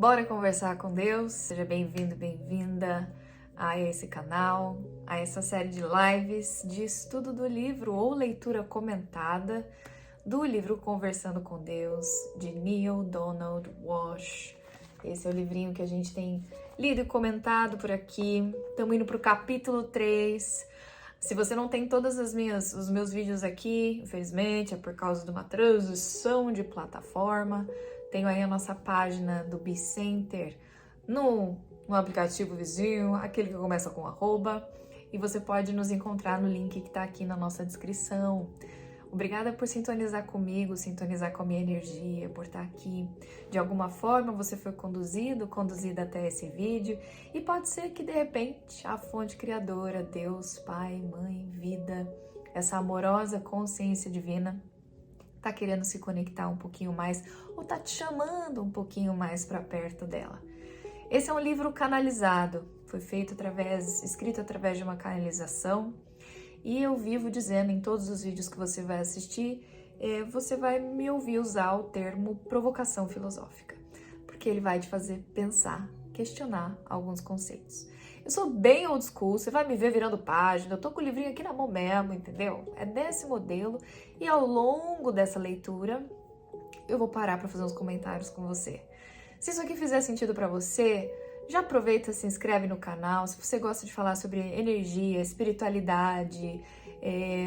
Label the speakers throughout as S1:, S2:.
S1: Bora conversar com Deus? Seja bem-vindo, bem-vinda a esse canal, a essa série de lives de estudo do livro ou leitura comentada do livro Conversando com Deus, de Neale Donald Walsch. Esse é o livrinho que a gente tem lido e comentado por aqui. Estamos indo para o capítulo 3. Se você não tem todos os meus vídeos aqui, infelizmente, é por causa de uma transição de plataforma. Tenho aí a nossa página do Bicenter no aplicativo vizinho, aquele que começa com @, e você pode nos encontrar no link que está aqui na nossa descrição. Obrigada por sintonizar comigo, sintonizar com a minha energia, por estar aqui. De alguma forma você foi conduzida até esse vídeo, e pode ser que de repente a fonte criadora, Deus, Pai, Mãe, Vida, essa amorosa consciência divina, tá querendo se conectar um pouquinho mais, ou tá te chamando um pouquinho mais para perto dela. Esse é um livro canalizado, foi escrito através de uma canalização, e eu vivo dizendo em todos os vídeos que você vai assistir, você vai me ouvir usar o termo provocação filosófica, porque ele vai te fazer pensar, questionar alguns conceitos. Eu sou bem old school, você vai me ver virando página, eu tô com o livrinho aqui na mão mesmo, entendeu? É desse modelo, e ao longo dessa leitura, eu vou parar para fazer uns comentários com você. Se isso aqui fizer sentido para você, já aproveita, se inscreve no canal. Se você gosta de falar sobre energia, espiritualidade,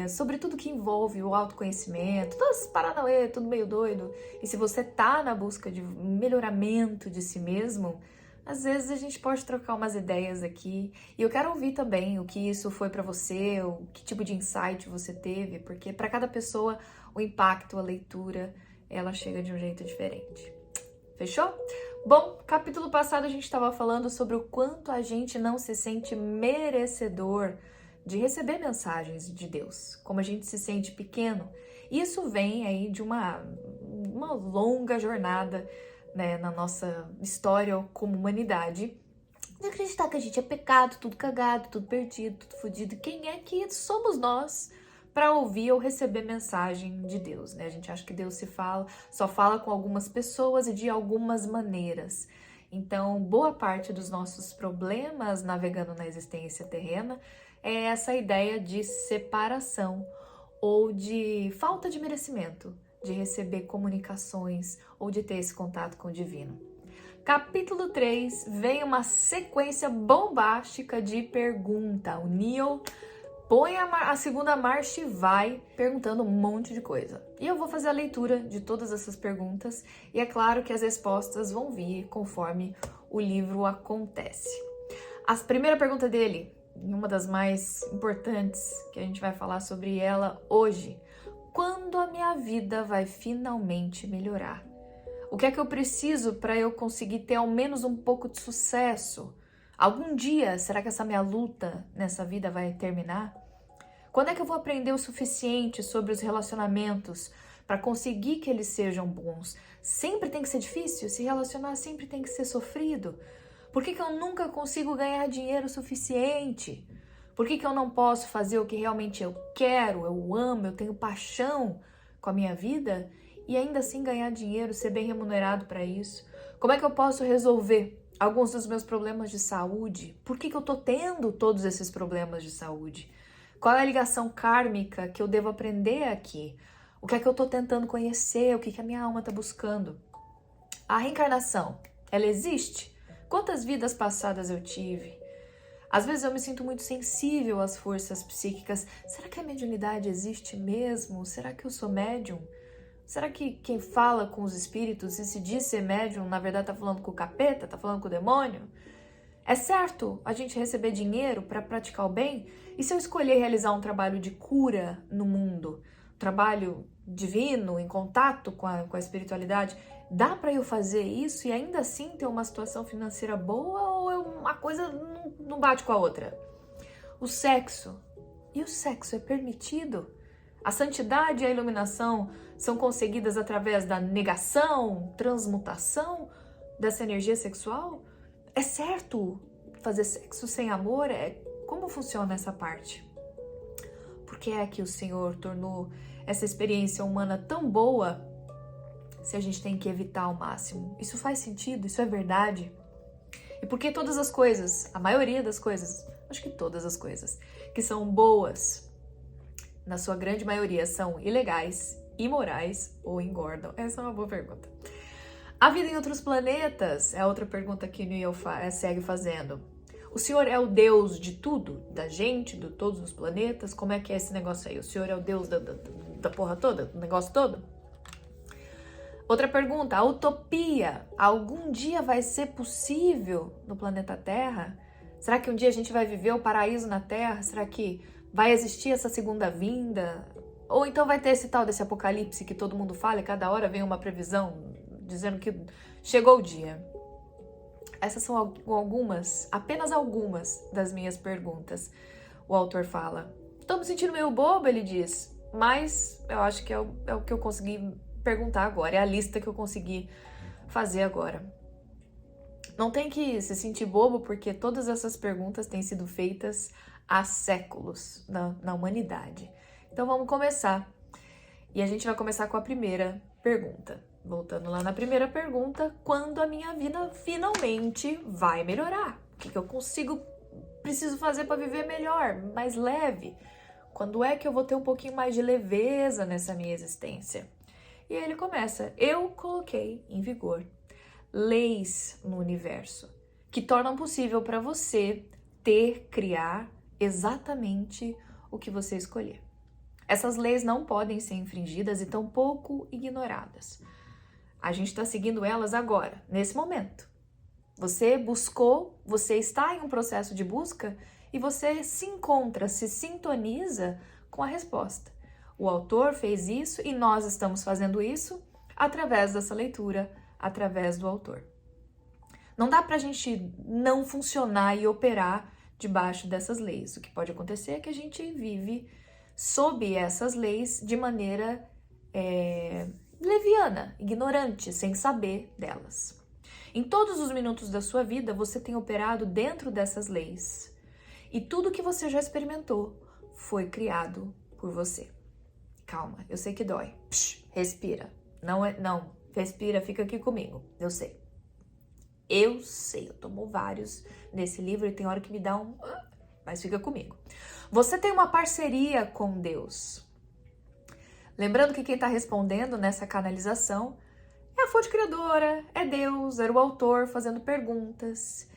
S1: sobre tudo que envolve o autoconhecimento, todas essas paranauê, tudo meio doido, e se você tá na busca de melhoramento de si mesmo, às vezes a gente pode trocar umas ideias aqui, e eu quero ouvir também o que isso foi para você, o que tipo de insight você teve, porque para cada pessoa o impacto, a leitura, ela chega de um jeito diferente. Fechou? Bom, capítulo passado a gente estava falando sobre o quanto a gente não se sente merecedor de receber mensagens de Deus, como a gente se sente pequeno. Isso vem aí de uma longa jornada, né, na nossa história como humanidade, de acreditar que a gente é pecado, tudo cagado, tudo perdido, tudo fodido. Quem é que somos nós para ouvir ou receber mensagem de Deus, né? A gente acha que Deus só fala com algumas pessoas e de algumas maneiras. Então, boa parte dos nossos problemas navegando na existência terrena é essa ideia de separação ou de falta de merecimento, de receber comunicações ou de ter esse contato com o divino. Capítulo 3 vem uma sequência bombástica de pergunta. O Neale põe a segunda marcha e vai perguntando um monte de coisa. E eu vou fazer a leitura de todas essas perguntas, e é claro que as respostas vão vir conforme o livro acontece. A primeira pergunta dele, uma das mais importantes, que a gente vai falar sobre ela hoje: quando a minha vida vai finalmente melhorar? O que é que eu preciso para eu conseguir ter ao menos um pouco de sucesso? Algum dia, será que essa minha luta nessa vida vai terminar? Quando é que eu vou aprender o suficiente sobre os relacionamentos para conseguir que eles sejam bons? Sempre tem que ser difícil? Se relacionar sempre tem que ser sofrido? Por que eu nunca consigo ganhar dinheiro suficiente? Por que eu não posso fazer o que realmente eu quero, eu amo, eu tenho paixão com a minha vida e ainda assim ganhar dinheiro, ser bem remunerado para isso? Como é que eu posso resolver alguns dos meus problemas de saúde? Por que eu tô tendo todos esses problemas de saúde? Qual é a ligação kármica que eu devo aprender aqui? O que é que eu tô tentando conhecer? O que a minha alma tá buscando? A reencarnação, ela existe? Quantas vidas passadas eu tive? Às vezes eu me sinto muito sensível às forças psíquicas. Será que a mediunidade existe mesmo? Será que eu sou médium? Será que quem fala com os espíritos e se diz ser médium, na verdade tá falando com o capeta, tá falando com o demônio? É certo a gente receber dinheiro para praticar o bem? E se eu escolher realizar um trabalho de cura no mundo, um trabalho divino, em contato com a espiritualidade, dá para eu fazer isso e ainda assim ter uma situação financeira boa, ou uma coisa não bate com a outra? O sexo. E o sexo é permitido? A santidade e a iluminação são conseguidas através da negação, transmutação dessa energia sexual? É certo fazer sexo sem amor? Como funciona essa parte? Por que é que o Senhor tornou essa experiência humana tão boa se a gente tem que evitar ao máximo? Isso faz sentido? Isso é verdade? E por que todas as coisas, a maioria das coisas, acho que todas as coisas, que são boas, na sua grande maioria, são ilegais, imorais ou engordam? Essa é uma boa pergunta. A vida em outros planetas é outra pergunta que Neil segue fazendo. O Senhor é o Deus de tudo? Da gente, de todos os planetas? Como é que é esse negócio aí? O Senhor é o Deus da porra toda? Do negócio todo? Outra pergunta, a utopia algum dia vai ser possível no planeta Terra? Será que um dia a gente vai viver o paraíso na Terra? Será que vai existir essa segunda vinda? Ou então vai ter esse tal desse apocalipse que todo mundo fala e cada hora vem uma previsão dizendo que chegou o dia? Essas são algumas, apenas algumas das minhas perguntas. O autor fala. Tô me sentindo meio bobo, ele diz, mas eu acho que é o que eu consegui perguntar agora, é a lista que eu consegui fazer agora. Não tem que se sentir bobo, porque todas essas perguntas têm sido feitas há séculos na humanidade. Então vamos começar. E a gente vai começar com a primeira pergunta. Voltando lá na primeira pergunta, quando a minha vida finalmente vai melhorar? O que eu preciso fazer para viver melhor, mais leve? Quando é que eu vou ter um pouquinho mais de leveza nessa minha existência? E aí ele começa, eu coloquei em vigor leis no universo que tornam possível para você criar exatamente o que você escolher. Essas leis não podem ser infringidas e tampouco ignoradas. A gente está seguindo elas agora, nesse momento. Você buscou, você está em um processo de busca e você se encontra, se sintoniza com a resposta. O autor fez isso e nós estamos fazendo isso através dessa leitura, através do autor. Não dá para a gente não funcionar e operar debaixo dessas leis. O que pode acontecer é que a gente vive sob essas leis de maneira leviana, ignorante, sem saber delas. Em todos os minutos da sua vida, você tem operado dentro dessas leis. E tudo que você já experimentou foi criado por você. Calma, eu sei que dói. Respira. Não, respira, fica aqui comigo. Eu sei, eu tomo vários nesse livro e tem hora que me dá mas fica comigo. Você tem uma parceria com Deus. Lembrando que quem está respondendo nessa canalização é a fonte criadora, é Deus, era o autor fazendo perguntas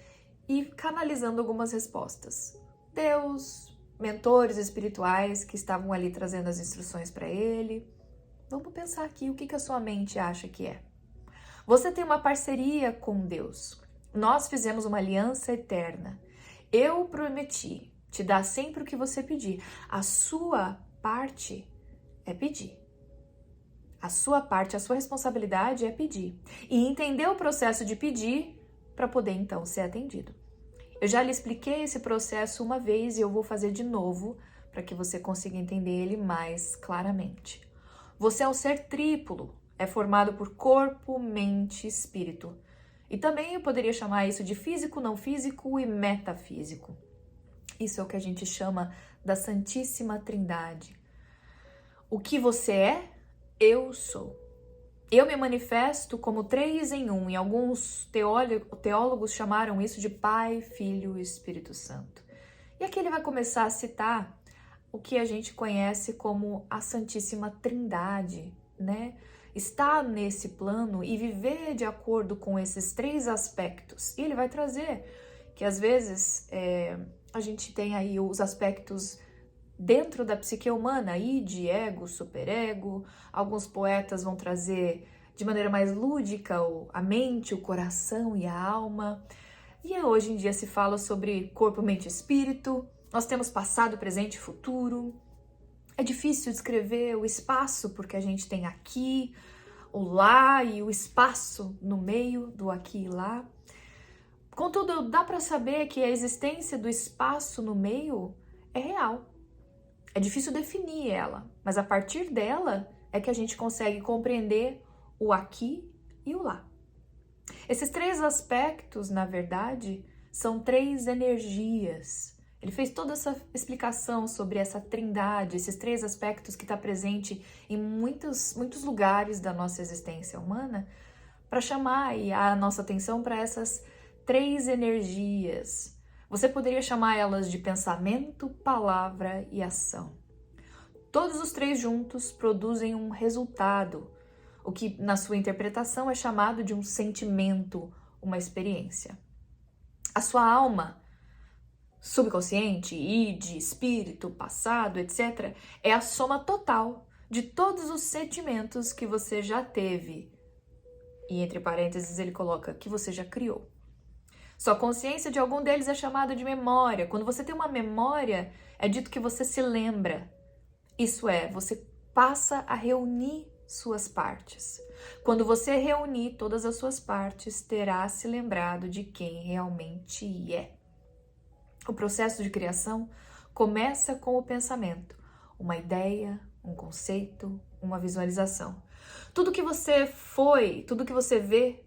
S1: e canalizando algumas respostas. Deus, mentores espirituais que estavam ali trazendo as instruções para ele. Vamos pensar aqui o que a sua mente acha que é. Você tem uma parceria com Deus. Nós fizemos uma aliança eterna. Eu prometi te dar sempre o que você pedir. A sua parte é pedir. A sua parte, a sua responsabilidade é pedir. E entender o processo de pedir para poder então ser atendido. Eu já lhe expliquei esse processo uma vez e eu vou fazer de novo para que você consiga entender ele mais claramente. Você é um ser triplo, é formado por corpo, mente e espírito. E também eu poderia chamar isso de físico, não físico e metafísico. Isso é o que a gente chama da Santíssima Trindade. O que você é, eu sou. Eu me manifesto como 3 em 1, e alguns teólogos chamaram isso de Pai, Filho e Espírito Santo. E aqui ele vai começar a citar o que a gente conhece como a Santíssima Trindade, né? Estar nesse plano e viver de acordo com esses 3 aspectos. E ele vai trazer que às vezes a gente tem aí os aspectos dentro da psique humana, id, ego, superego. Alguns poetas vão trazer de maneira mais lúdica a mente, o coração e a alma. E hoje em dia se fala sobre corpo, mente e espírito. Nós temos passado, presente e futuro. É difícil descrever o espaço porque a gente tem aqui, o lá e o espaço no meio do aqui e lá. Contudo, dá para saber que a existência do espaço no meio é real. É difícil definir ela, mas a partir dela é que a gente consegue compreender o aqui e o lá. Esses 3 aspectos, na verdade, são 3 energias. Ele fez toda essa explicação sobre essa trindade, esses três aspectos que está presente em muitos lugares da nossa existência humana, para chamar aí a nossa atenção para essas três energias. Você poderia chamar elas de pensamento, palavra e ação. Todos os três juntos produzem um resultado, o que na sua interpretação é chamado de um sentimento, uma experiência. A sua alma, subconsciente, id, espírito, passado, etc., é a soma total de todos os sentimentos que você já teve. E entre parênteses ele coloca que você já criou. Sua consciência de algum deles é chamada de memória. Quando você tem uma memória, é dito que você se lembra. Isso é, você passa a reunir suas partes. Quando você reunir todas as suas partes, terá se lembrado de quem realmente é. O processo de criação começa com o pensamento, uma ideia, um conceito, uma visualização. Tudo que você foi, tudo que você vê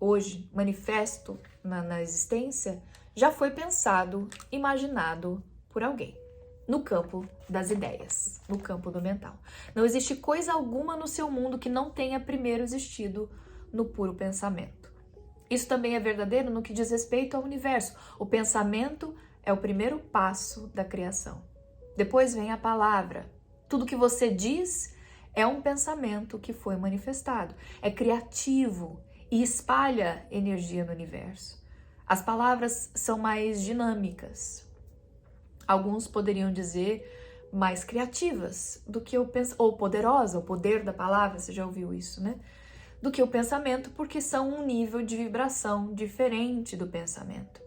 S1: hoje, manifesto na existência, já foi pensado, imaginado por alguém. No campo das ideias, no campo do mental. Não existe coisa alguma no seu mundo que não tenha primeiro existido no puro pensamento. Isso também é verdadeiro no que diz respeito ao universo. O pensamento é o primeiro passo da criação. Depois vem a palavra. Tudo que você diz é um pensamento que foi manifestado. É criativo e espalha energia no universo. As palavras são mais dinâmicas. Alguns poderiam dizer mais criativas do que o pensamento, ou poderosa, o poder da palavra, você já ouviu isso, né? Do que o pensamento, porque são um nível de vibração diferente do pensamento.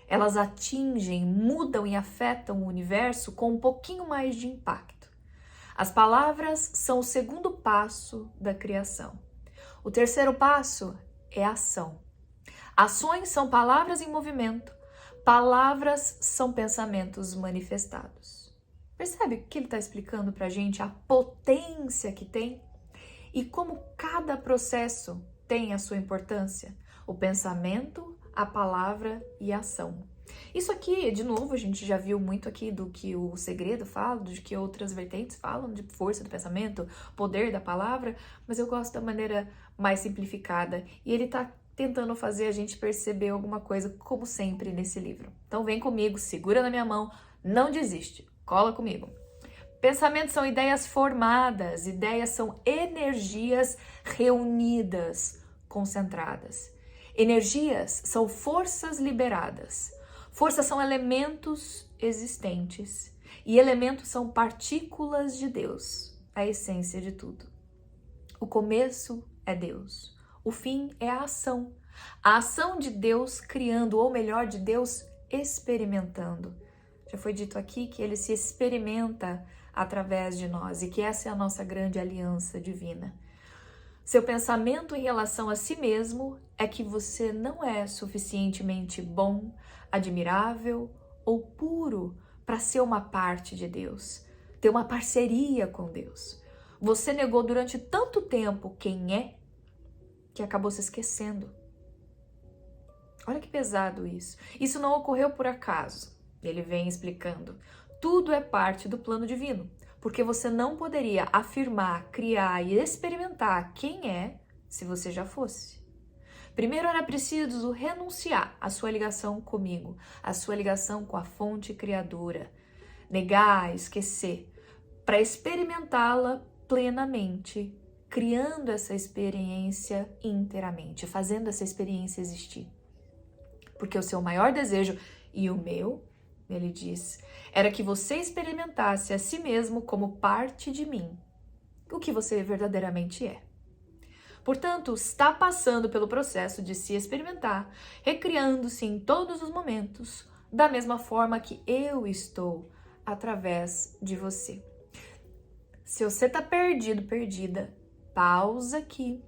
S1: Elas atingem, mudam e afetam o universo com um pouquinho mais de impacto. As palavras são o segundo passo da criação. O terceiro passo é a ação. Ações são palavras em movimento. Palavras são pensamentos manifestados. Percebe o que ele está explicando para a gente? A potência que tem e como cada processo tem a sua importância. O pensamento, a palavra e a ação. Isso aqui, de novo, a gente já viu muito aqui do que o segredo fala, do que outras vertentes falam, de força do pensamento, poder da palavra, mas eu gosto da maneira mais simplificada e ele está tentando fazer a gente perceber alguma coisa, como sempre nesse livro. Então vem comigo, segura na minha mão, não desiste, cola comigo. Pensamentos são ideias formadas, ideias são energias reunidas, concentradas. Energias são forças liberadas. Forças são elementos existentes e elementos são partículas de Deus, a essência de tudo. O começo é Deus. O fim é a ação. A ação de Deus criando, ou melhor, de Deus experimentando. Já foi dito aqui que ele se experimenta através de nós e que essa é a nossa grande aliança divina. Seu pensamento em relação a si mesmo é que você não é suficientemente bom, admirável ou puro para ser uma parte de Deus, ter uma parceria com Deus. Você negou durante tanto tempo quem é, que acabou se esquecendo. Olha que pesado isso. Isso não ocorreu por acaso. Ele vem explicando. Tudo é parte do plano divino, porque você não poderia afirmar, criar e experimentar quem é se você já fosse. Primeiro era preciso renunciar à sua ligação comigo, à sua ligação com a fonte criadora, negar, esquecer, para experimentá-la plenamente, criando essa experiência inteiramente, fazendo essa experiência existir. Porque o seu maior desejo e o meu, ele diz, era que você experimentasse a si mesmo como parte de mim, o que você verdadeiramente é. Portanto, está passando pelo processo de se experimentar, recriando-se em todos os momentos, da mesma forma que eu estou através de você. Se você está perdido, perdida, pausa aqui,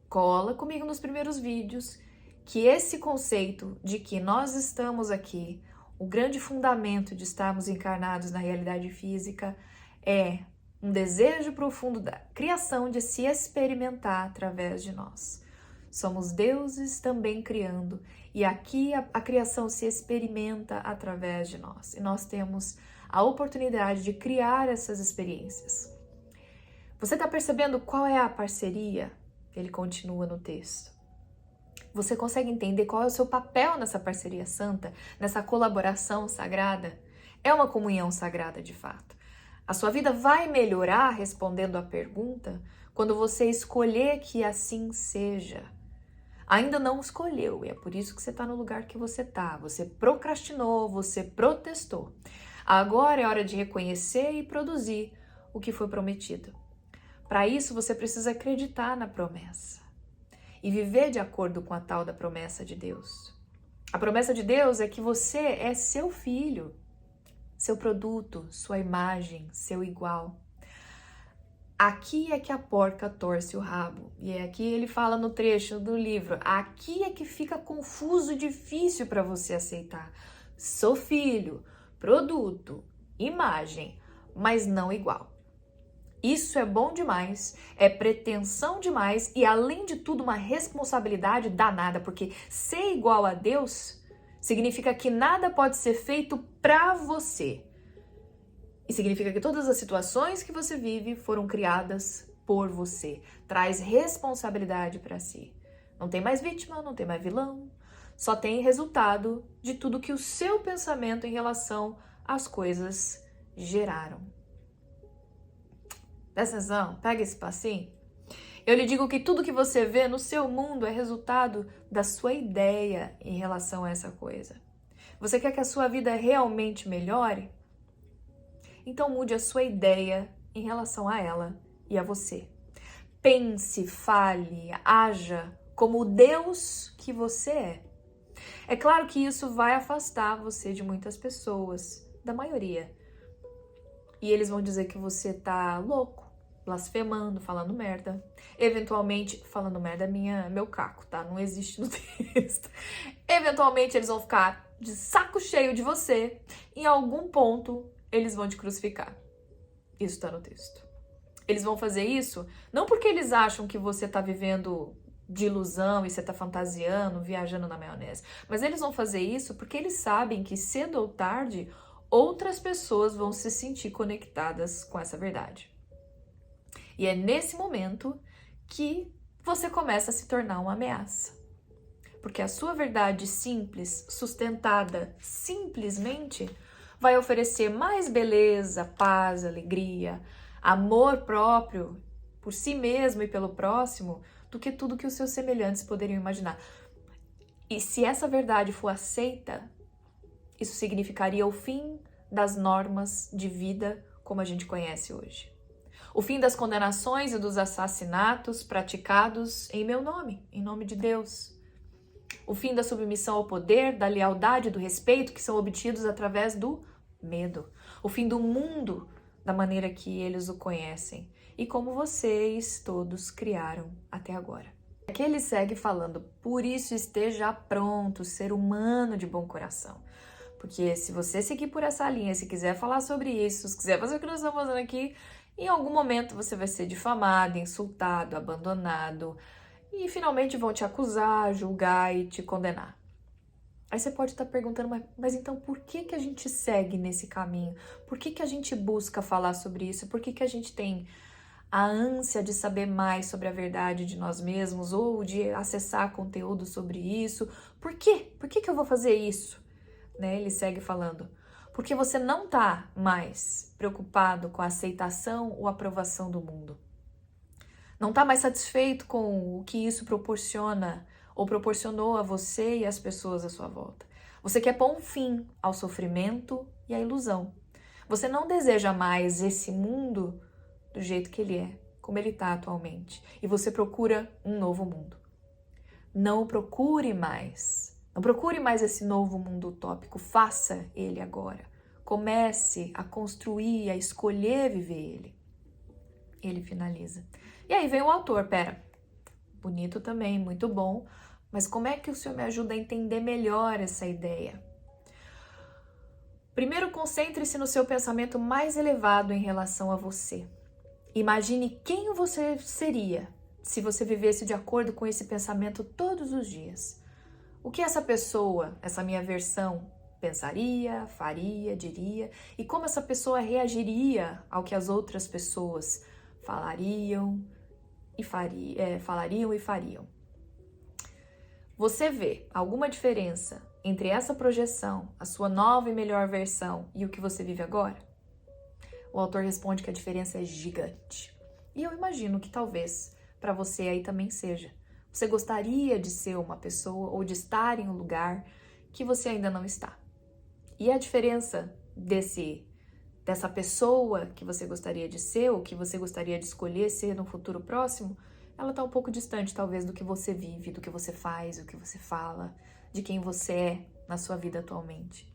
S1: cola comigo nos primeiros vídeos, que esse conceito de que nós estamos aqui, o grande fundamento de estarmos encarnados na realidade física é um desejo profundo da criação de se experimentar através de nós. Somos deuses também criando, e aqui a criação se experimenta através de nós. E nós temos a oportunidade de criar essas experiências. Você está percebendo qual é a parceria? Ele continua no texto. Você consegue entender qual é o seu papel nessa parceria santa, nessa colaboração sagrada? É uma comunhão sagrada de fato. A sua vida vai melhorar respondendo à pergunta quando você escolher que assim seja. Ainda não escolheu, e é por isso que você está no lugar que você está. Você procrastinou, você protestou. Agora é hora de reconhecer e produzir o que foi prometido. Para isso, você precisa acreditar na promessa e viver de acordo com a tal da promessa de Deus. A promessa de Deus é que você é seu filho, seu produto, sua imagem, seu igual. Aqui é que a porca torce o rabo. E é aqui ele fala no trecho do livro. Aqui é que fica confuso e difícil para você aceitar. Sou filho, produto, imagem, mas não igual. Isso é bom demais, é pretensão demais e, além de tudo, uma responsabilidade danada, porque ser igual a Deus significa que nada pode ser feito para você. E significa que todas as situações que você vive foram criadas por você. Traz responsabilidade para si. Não tem mais vítima, não tem mais vilão. Só tem resultado de tudo que o seu pensamento em relação às coisas geraram. Presta atenção, pega esse passinho. Eu lhe digo que tudo que você vê no seu mundo é resultado da sua ideia em relação a essa coisa. Você quer que a sua vida realmente melhore? Então mude a sua ideia em relação a ela e a você. Pense, fale, haja como o Deus que você é. É claro que isso vai afastar você de muitas pessoas, da maioria. E eles vão dizer que você tá louco, blasfemando, falando merda. Eventualmente, falando merda é meu caco, tá? Não existe no texto. Eventualmente eles vão ficar de saco cheio de você. Em algum ponto, eles vão te crucificar. Isso tá no texto. Eles vão fazer isso não porque eles acham que você tá vivendo de ilusão e você tá fantasiando, viajando na maionese. Mas eles vão fazer isso porque eles sabem que cedo ou tarde outras pessoas vão se sentir conectadas com essa verdade. E é nesse momento que você começa a se tornar uma ameaça. Porque a sua verdade simples, sustentada simplesmente, vai oferecer mais beleza, paz, alegria, amor próprio por si mesmo e pelo próximo do que tudo que os seus semelhantes poderiam imaginar. E se essa verdade for aceita, isso significaria o fim das normas de vida como a gente conhece hoje. O fim das condenações e dos assassinatos praticados em meu nome, em nome de Deus. O fim da submissão ao poder, da lealdade e do respeito que são obtidos através do medo. O fim do mundo da maneira que eles o conhecem e como vocês todos criaram até agora. Aqui ele segue falando, por isso esteja pronto, ser humano de bom coração. Porque se você seguir por essa linha, se quiser falar sobre isso, se quiser fazer o que nós estamos fazendo aqui, em algum momento você vai ser difamado, insultado, abandonado e finalmente vão te acusar, julgar e te condenar. Aí você pode estar perguntando, mas então por que a gente segue nesse caminho? Por que a gente busca falar sobre isso? Por que a gente tem a ânsia de saber mais sobre a verdade de nós mesmos ou de acessar conteúdo sobre isso? Por quê? Por que eu vou fazer isso? Né? Ele segue falando, porque você não está mais preocupado com a aceitação ou aprovação do mundo. Não está mais satisfeito com o que isso proporciona ou proporcionou a você e às pessoas à sua volta. Você quer pôr um fim ao sofrimento e à ilusão. Você não deseja mais esse mundo do jeito que ele é, como ele está atualmente. E você procura um novo mundo. Não procure mais. Não procure mais esse novo mundo utópico. Faça ele agora. Comece a construir, a escolher viver ele. Ele finaliza. E aí vem o autor, bonito também, muito bom, mas como é que o Senhor me ajuda a entender melhor essa ideia? Primeiro, concentre-se no seu pensamento mais elevado em relação a você. Imagine quem você seria se você vivesse de acordo com esse pensamento todos os dias? O que essa pessoa, essa minha versão, pensaria, faria, diria, e como essa pessoa reagiria ao que as outras pessoas falariam e fariam? Você vê alguma diferença entre essa projeção, a sua nova e melhor versão, e o que você vive agora? O autor responde que a diferença é gigante. E eu imagino que talvez para você aí também seja. Você gostaria de ser uma pessoa ou de estar em um lugar que você ainda não está. E a diferença dessa pessoa que você gostaria de ser ou que você gostaria de escolher ser no futuro próximo, ela está um pouco distante talvez do que você vive, do que você faz, do que você fala, de quem você é na sua vida atualmente.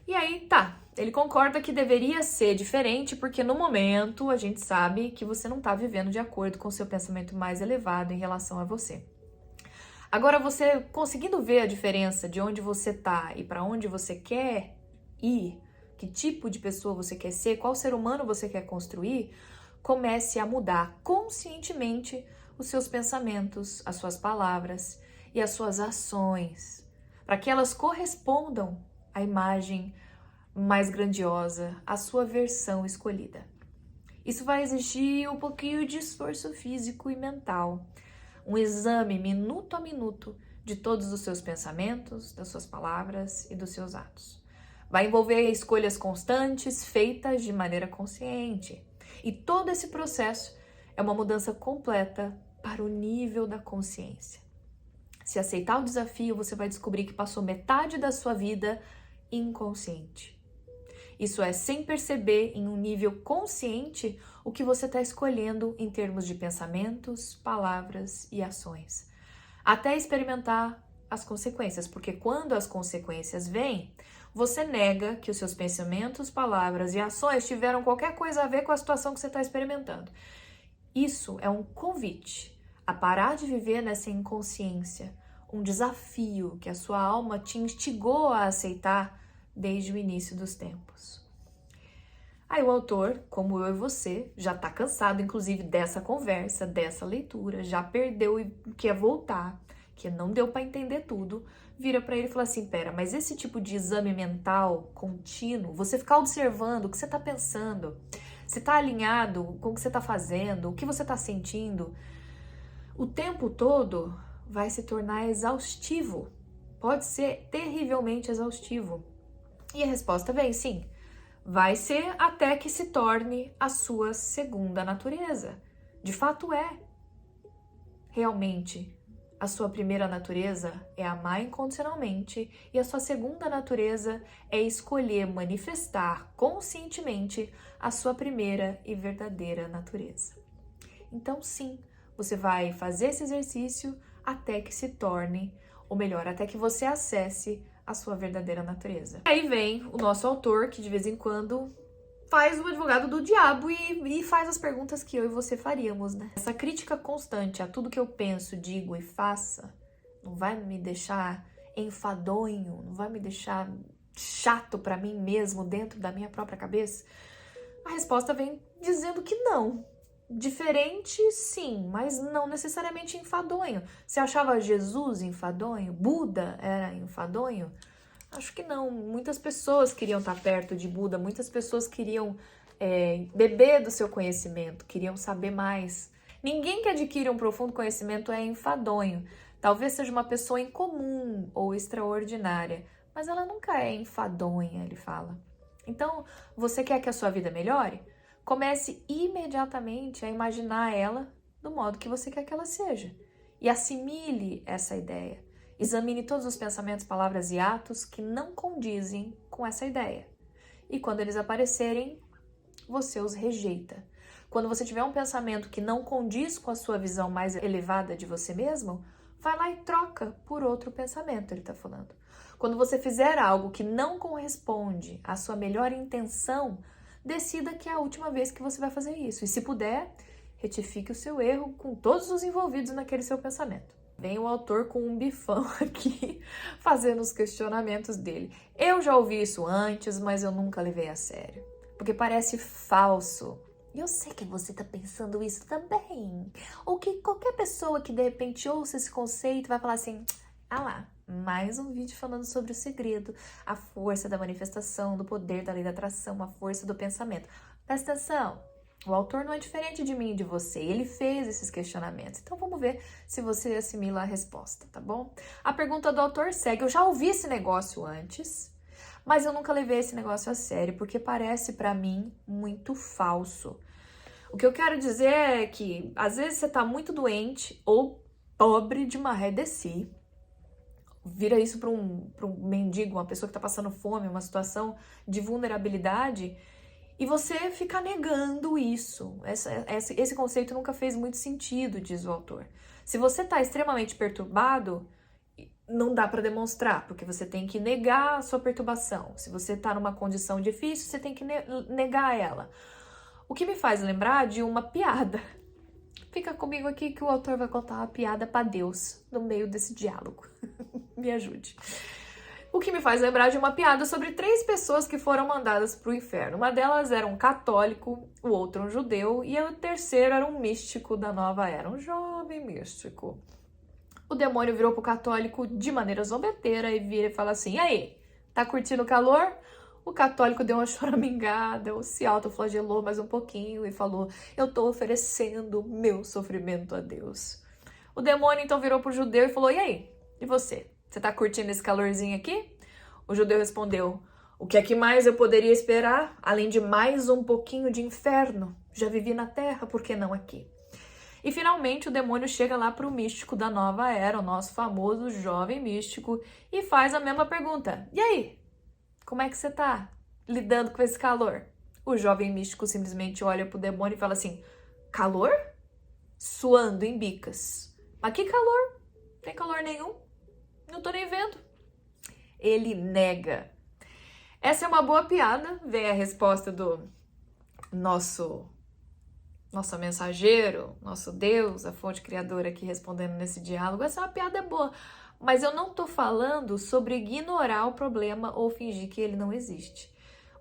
S1: E aí, ele concorda que deveria ser diferente porque no momento a gente sabe que você não está vivendo de acordo com o seu pensamento mais elevado em relação a você. Agora, você conseguindo ver a diferença de onde você está e para onde você quer ir, que tipo de pessoa você quer ser, qual ser humano você quer construir, comece a mudar conscientemente os seus pensamentos, as suas palavras e as suas ações, para que elas correspondam à imagem mais grandiosa, à sua versão escolhida. Isso vai exigir um pouquinho de esforço físico e mental, um exame minuto a minuto de todos os seus pensamentos, das suas palavras e dos seus atos. Vai envolver escolhas constantes, feitas de maneira consciente. E todo esse processo é uma mudança completa para o nível da consciência. Se aceitar o desafio, você vai descobrir que passou metade da sua vida inconsciente. Isso é sem perceber em um nível consciente o que você está escolhendo em termos de pensamentos, palavras e ações. Até experimentar as consequências, porque quando as consequências vêm, você nega que os seus pensamentos, palavras e ações tiveram qualquer coisa a ver com a situação que você está experimentando. Isso é um convite a parar de viver nessa inconsciência, um desafio que a sua alma te instigou a aceitar desde o início dos tempos. Aí o autor, como eu e você, já está cansado, inclusive, dessa conversa, dessa leitura, já perdeu e quer voltar, que não deu para entender tudo, vira para ele e fala assim, pera, mas esse tipo de exame mental contínuo, você ficar observando o que você está pensando, se está alinhado com o que você está fazendo, o que você está sentindo, o tempo todo vai se tornar exaustivo, pode ser terrivelmente exaustivo. E a resposta vem, sim, vai ser até que se torne a sua segunda natureza. De fato é. Realmente, a sua primeira natureza é amar incondicionalmente e a sua segunda natureza é escolher manifestar conscientemente a sua primeira e verdadeira natureza. Então, sim, você vai fazer esse exercício até que se torne, ou melhor, até que você acesse a sua verdadeira natureza. Aí vem o nosso autor, que de vez em quando faz o advogado do diabo e faz as perguntas que eu e você faríamos, né? Essa crítica constante a tudo que eu penso, digo e faça não vai me deixar enfadonho, não vai me deixar chato pra mim mesmo dentro da minha própria cabeça? A resposta vem dizendo que não. Diferente, sim, mas não necessariamente enfadonho. Você achava Jesus enfadonho? Buda era enfadonho? Acho que não. Muitas pessoas queriam estar perto de Buda, muitas pessoas queriam beber do seu conhecimento, queriam saber mais. Ninguém que adquire um profundo conhecimento é enfadonho. Talvez seja uma pessoa incomum ou extraordinária, mas ela nunca é enfadonha, ele fala. Então, você quer que a sua vida melhore? Comece imediatamente a imaginar ela do modo que você quer que ela seja. E assimile essa ideia. Examine todos os pensamentos, palavras e atos que não condizem com essa ideia. E quando eles aparecerem, você os rejeita. Quando você tiver um pensamento que não condiz com a sua visão mais elevada de você mesmo, vai lá e troca por outro pensamento, ele está falando. Quando você fizer algo que não corresponde à sua melhor intenção, decida que é a última vez que você vai fazer isso. E se puder, retifique o seu erro com todos os envolvidos naquele seu pensamento. Vem o autor com um bifão aqui, fazendo os questionamentos dele. Eu já ouvi isso antes, mas eu nunca levei a sério. Porque parece falso. E eu sei que você tá pensando isso também. Ou que qualquer pessoa que de repente ouça esse conceito vai falar assim, ah lá, mais um vídeo falando sobre o segredo, a força da manifestação, do poder da lei da atração, a força do pensamento. Presta atenção, o autor não é diferente de mim e de você, ele fez esses questionamentos. Então vamos ver se você assimila a resposta, tá bom? A pergunta do autor segue, eu já ouvi esse negócio antes, mas eu nunca levei esse negócio a sério, porque parece pra mim muito falso. O que eu quero dizer é que, às vezes, você tá muito doente ou pobre de maré de si, vira isso para um mendigo, uma pessoa que tá passando fome, uma situação de vulnerabilidade, e você fica negando isso. Esse conceito nunca fez muito sentido, diz o autor. Se você tá extremamente perturbado, não dá para demonstrar, porque você tem que negar a sua perturbação. Se você tá numa condição difícil, você tem que negar ela. O que me faz lembrar de uma piada. Fica comigo aqui que o autor vai contar uma piada para Deus no meio desse diálogo. Me ajude. O que me faz lembrar de uma piada sobre 3 pessoas que foram mandadas para o inferno. Uma delas era um católico, o outro um judeu e o terceiro era um místico da nova era, um jovem místico. O demônio virou pro católico de maneira zombeteira e vira e fala assim, e aí, tá curtindo o calor? O católico deu uma choramingada, se autoflagelou mais um pouquinho e falou, eu tô oferecendo meu sofrimento a Deus. O demônio então virou pro judeu e falou, e aí, e você? Você tá curtindo esse calorzinho aqui? O judeu respondeu, o que é que mais eu poderia esperar, além de mais um pouquinho de inferno? Já vivi na terra, por que não aqui? E finalmente o demônio chega lá pro místico da nova era, o nosso famoso jovem místico, e faz a mesma pergunta. E aí? Como é que você tá lidando com esse calor? O jovem místico simplesmente olha pro demônio e fala assim, calor? Suando em bicas. Mas que calor? Não tem calor nenhum. Não tô nem vendo. Ele nega. Essa é uma boa piada, vem a resposta do nosso mensageiro, nosso Deus, a fonte criadora aqui respondendo nesse diálogo. Essa é uma piada boa, mas eu não tô falando sobre ignorar o problema ou fingir que ele não existe.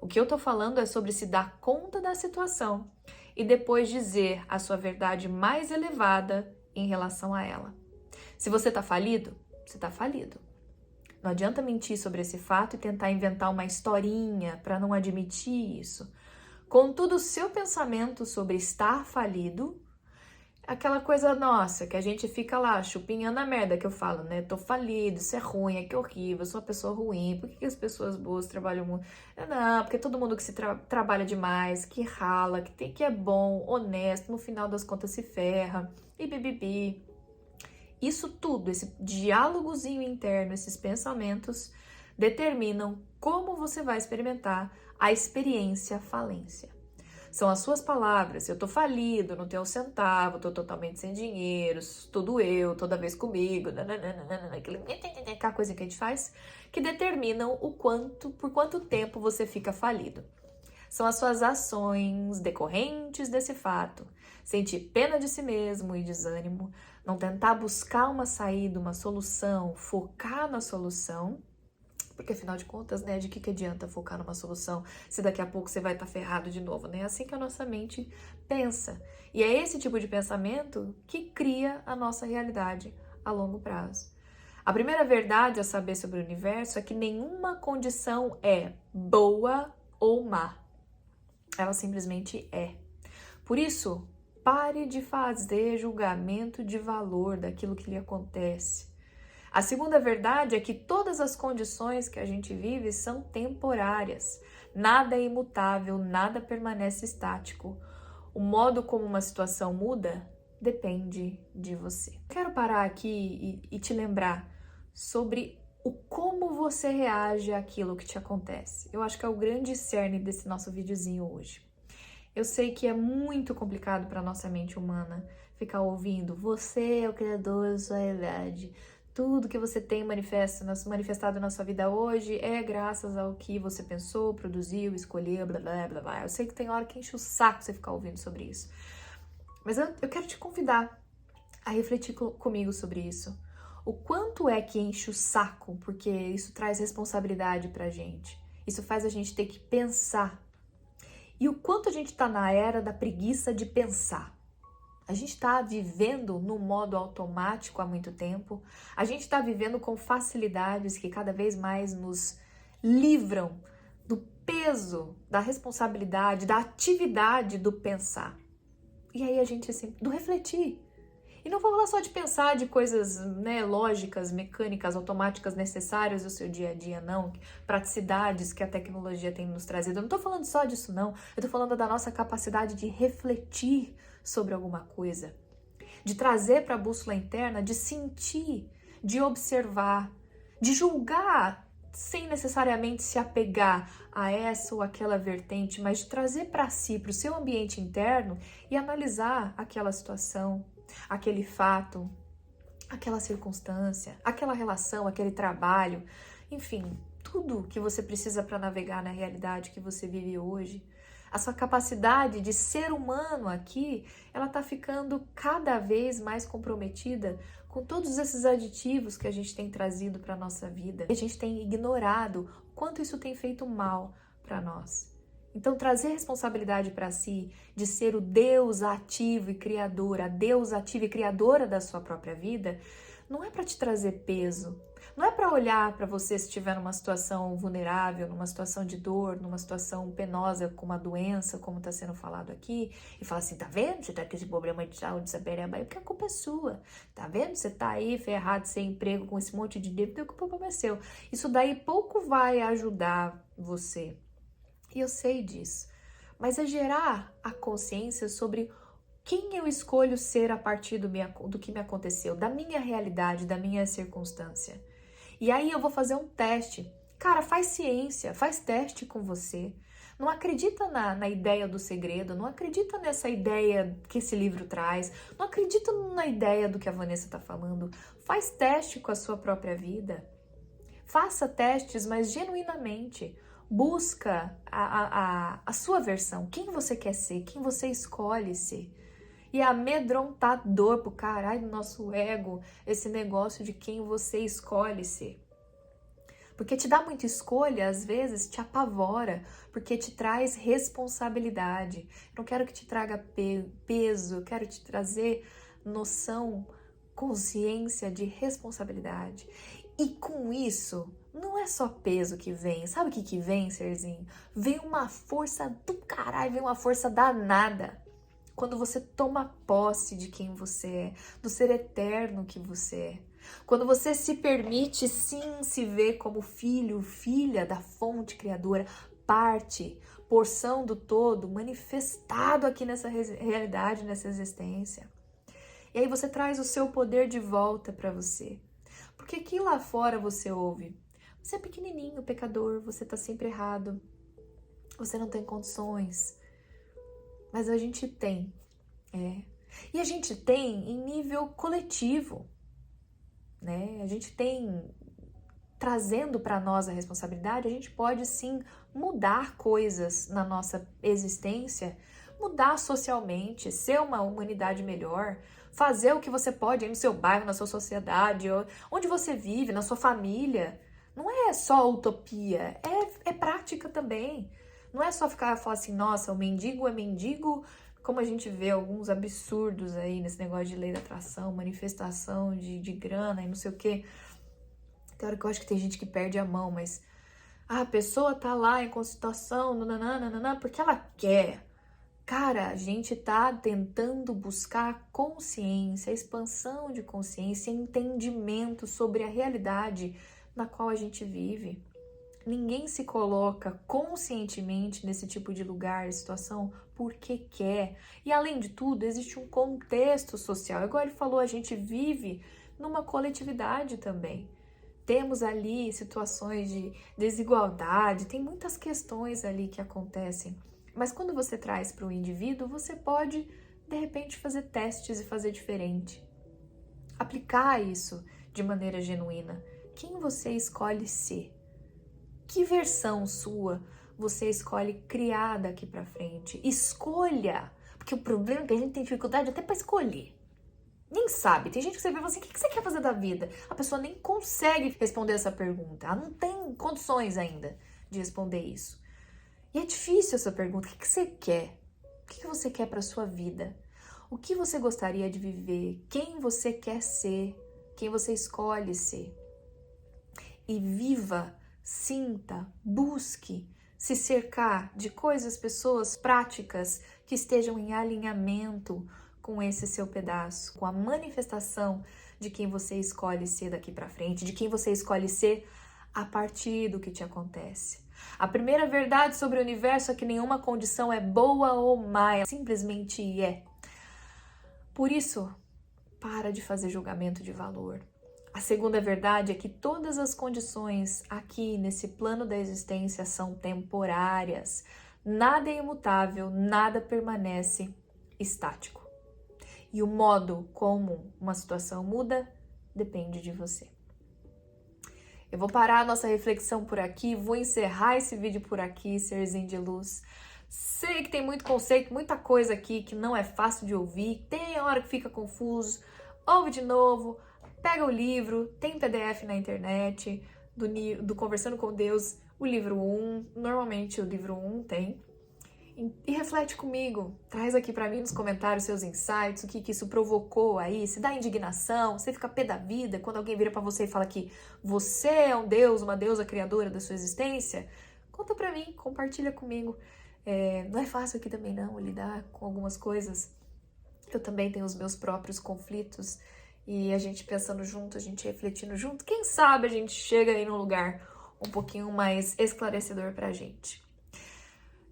S1: O que eu tô falando é sobre se dar conta da situação e depois dizer a sua verdade mais elevada em relação a ela. Se você tá falido, você tá falido. Não adianta mentir sobre esse fato e tentar inventar uma historinha para não admitir isso. Contudo, o seu pensamento sobre estar falido, aquela coisa nossa, que a gente fica lá chupinhando a merda que eu falo, né? Tô falido, isso é ruim, é que horrível, eu sou uma pessoa ruim, por que as pessoas boas trabalham muito? Não, porque todo mundo que se trabalha demais, que rala, que é bom, honesto, no final das contas se ferra, e bibibi. Isso tudo, esse diálogozinho interno, esses pensamentos, determinam como você vai experimentar a experiência falência. São as suas palavras, eu tô falido, não tenho um centavo, tô totalmente sem dinheiro, tudo eu, toda vez comigo, aquela coisa que a gente faz, que determinam por quanto tempo você fica falido. São as suas ações decorrentes desse fato. Sentir pena de si mesmo e desânimo, não tentar buscar uma saída, uma solução, focar na solução, porque afinal de contas, né, de que adianta focar numa solução se daqui a pouco você vai estar ferrado de novo, né? É assim que a nossa mente pensa. E é esse tipo de pensamento que cria a nossa realidade a longo prazo. A primeira verdade a saber sobre o universo é que nenhuma condição é boa ou má. Ela simplesmente é. Por isso, pare de fazer julgamento de valor daquilo que lhe acontece. A segunda verdade é que todas as condições que a gente vive são temporárias. Nada é imutável, nada permanece estático. O modo como uma situação muda depende de você. Quero parar aqui e te lembrar sobre o como você reage àquilo que te acontece. Eu acho que é o grande cerne desse nosso videozinho hoje. Eu sei que é muito complicado para a nossa mente humana ficar ouvindo você é o criador da sua realidade. Tudo que você tem manifestado na sua vida hoje é graças ao que você pensou, produziu, escolheu, blá, blá, blá, blá. Eu sei que tem hora que enche o saco você ficar ouvindo sobre isso. Mas eu quero te convidar a refletir comigo sobre isso. O quanto é que enche o saco, porque isso traz responsabilidade pra gente. Isso faz a gente ter que pensar. e o quanto a gente está na era da preguiça de pensar. A gente está vivendo no modo automático há muito tempo, a gente está vivendo com facilidades que cada vez mais nos livram do peso, da responsabilidade, da atividade do pensar. E aí a gente, assim, do refletir. E não vou falar só de pensar de coisas, né, lógicas, mecânicas, automáticas necessárias do seu dia a dia, não. Praticidades que a tecnologia tem nos trazido. Eu não tô falando só disso, não. Eu tô falando da nossa capacidade de refletir sobre alguma coisa. De trazer para a bússola interna, de sentir, de observar, de julgar sem necessariamente se apegar a essa ou aquela vertente, mas de trazer para si, para o seu ambiente interno e analisar aquela situação, aquele fato, aquela circunstância, aquela relação, aquele trabalho, enfim, tudo que você precisa para navegar na realidade que você vive hoje. A sua capacidade de ser humano aqui, ela tá ficando cada vez mais comprometida com todos esses aditivos que a gente tem trazido para nossa vida. A gente tem ignorado o quanto isso tem feito mal para nós. Então, trazer responsabilidade para si de ser o Deus ativo e criador, a Deus ativa e criadora da sua própria vida, não é para te trazer peso, não é para olhar para você se estiver numa situação vulnerável, numa situação de dor, numa situação penosa, com uma doença, como está sendo falado aqui, e falar assim, tá vendo? Você tá com esse problema de saúde, porque a culpa é sua. Tá vendo? Você tá aí ferrado, sem emprego, com esse monte de dívida, o problema é seu. Isso daí pouco vai ajudar você. E eu sei disso. Mas é gerar a consciência sobre quem eu escolho ser a partir do que me aconteceu, da minha realidade, da minha circunstância. E aí eu vou fazer um teste. Cara, faz ciência, faz teste com você. Não acredita na ideia do segredo, não acredita nessa ideia que esse livro traz, não acredita na ideia do que a Vanessa está falando. Faz teste com a sua própria vida. Faça testes, mas genuinamente. Busca a sua versão, quem você quer ser, quem você escolhe ser. E é amedrontador pro caralho do nosso ego esse negócio de quem você escolhe ser. Porque te dá muita escolha, às vezes te apavora, porque te traz responsabilidade. Eu não quero que te traga peso, eu quero te trazer noção, consciência de responsabilidade. E com isso, não é só peso que vem. Sabe o que vem, serzinho? Vem uma força do caralho, vem uma força danada. Quando você toma posse de quem você é, do ser eterno que você é. Quando você se permite, sim, se ver como filho, filha da fonte criadora, parte, porção do todo, manifestado aqui nessa realidade, nessa existência. E aí você traz o seu poder de volta para você. Porque aqui lá fora você ouve, você é pequenininho, pecador, você tá sempre errado, você não tem condições. Mas a gente tem, E a gente tem em nível coletivo, né? A gente tem, trazendo para nós a responsabilidade, a gente pode sim mudar coisas na nossa existência, mudar socialmente, ser uma humanidade melhor, fazer o que você pode aí no seu bairro, na sua sociedade, onde você vive, na sua família. Não é só utopia, é prática também. Não é só falar assim, nossa, o mendigo é mendigo, como a gente vê alguns absurdos aí nesse negócio de lei da atração, manifestação de grana e não sei o quê. Tem hora que eu acho que tem gente que perde a mão, mas a pessoa tá lá em situação, nananana, porque ela quer. Cara, a gente tá tentando buscar consciência, expansão de consciência, entendimento sobre a realidade na qual a gente vive. Ninguém se coloca conscientemente nesse tipo de lugar, situação, porque quer. E além de tudo, existe um contexto social. Igual ele falou, a gente vive numa coletividade também. Temos ali situações de desigualdade, tem muitas questões ali que acontecem. Mas quando você traz para o indivíduo, você pode, de repente, fazer testes e fazer diferente. Aplicar isso de maneira genuína. Quem você escolhe ser? Que versão sua você escolhe criar daqui para frente? Escolha! Porque o problema é que a gente tem dificuldade até para escolher. Nem sabe. Tem gente que você vê e fala assim, o que você quer fazer da vida? A pessoa nem consegue responder essa pergunta. Ela não tem condições ainda de responder isso. E é difícil essa pergunta. O que você quer? O que você quer para sua vida? O que você gostaria de viver? Quem você quer ser? Quem você escolhe ser? E viva, sinta, busque se cercar de coisas, pessoas, práticas que estejam em alinhamento com esse seu pedaço, com a manifestação de quem você escolhe ser daqui para frente, de quem você escolhe ser a partir do que te acontece. A primeira verdade sobre o universo é que nenhuma condição é boa ou má, ela simplesmente é. Por isso, para de fazer julgamento de valor. A segunda verdade é que todas as condições aqui nesse plano da existência são temporárias. Nada é imutável, nada permanece estático. E o modo como uma situação muda depende de você. Eu vou parar a nossa reflexão por aqui, vou encerrar esse vídeo por aqui, serzinho de luz. Sei que tem muito conceito, muita coisa aqui que não é fácil de ouvir, tem hora que fica confuso, ouve de novo, pega o livro, tem PDF na internet, do Conversando com Deus, o livro 1, normalmente o livro 1 tem. E reflete comigo, traz aqui pra mim nos comentários seus insights, o que isso provocou aí, se dá indignação, você fica pé da vida quando alguém vira pra você e fala que você é um Deus, uma deusa criadora da sua existência. Conta pra mim, compartilha comigo. Não é fácil aqui também não, lidar com algumas coisas. Eu também tenho os meus próprios conflitos e a gente pensando junto, a gente refletindo junto, quem sabe a gente chega aí num lugar um pouquinho mais esclarecedor pra gente.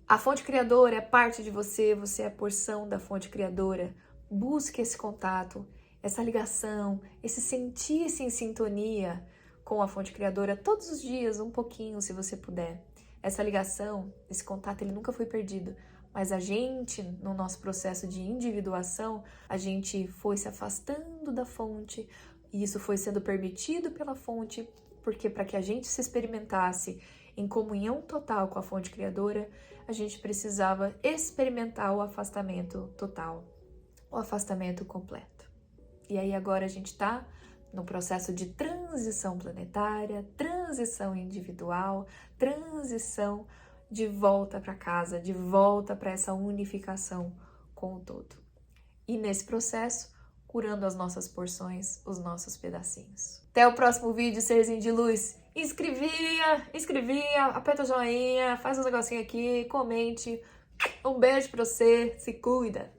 S1: A fonte criadora é parte de você, você é a porção da fonte criadora. Busque esse contato, essa ligação, esse sentir-se em sintonia com a fonte criadora todos os dias, um pouquinho, se você puder. Essa ligação, esse contato, ele nunca foi perdido. Mas a gente, no nosso processo de individuação, a gente foi se afastando da fonte e isso foi sendo permitido pela fonte, porque para que a gente se experimentasse em comunhão total com a fonte criadora, a gente precisava experimentar o afastamento total, o afastamento completo. E aí agora a gente está no processo de transição planetária, transição individual, transição de volta para casa, de volta para essa unificação com o todo. E nesse processo, curando as nossas porções, os nossos pedacinhos. Até o próximo vídeo, serzinho de luz. Inscrevinha, aperta o joinha, faz um negocinho aqui, comente. Um beijo pra você, se cuida!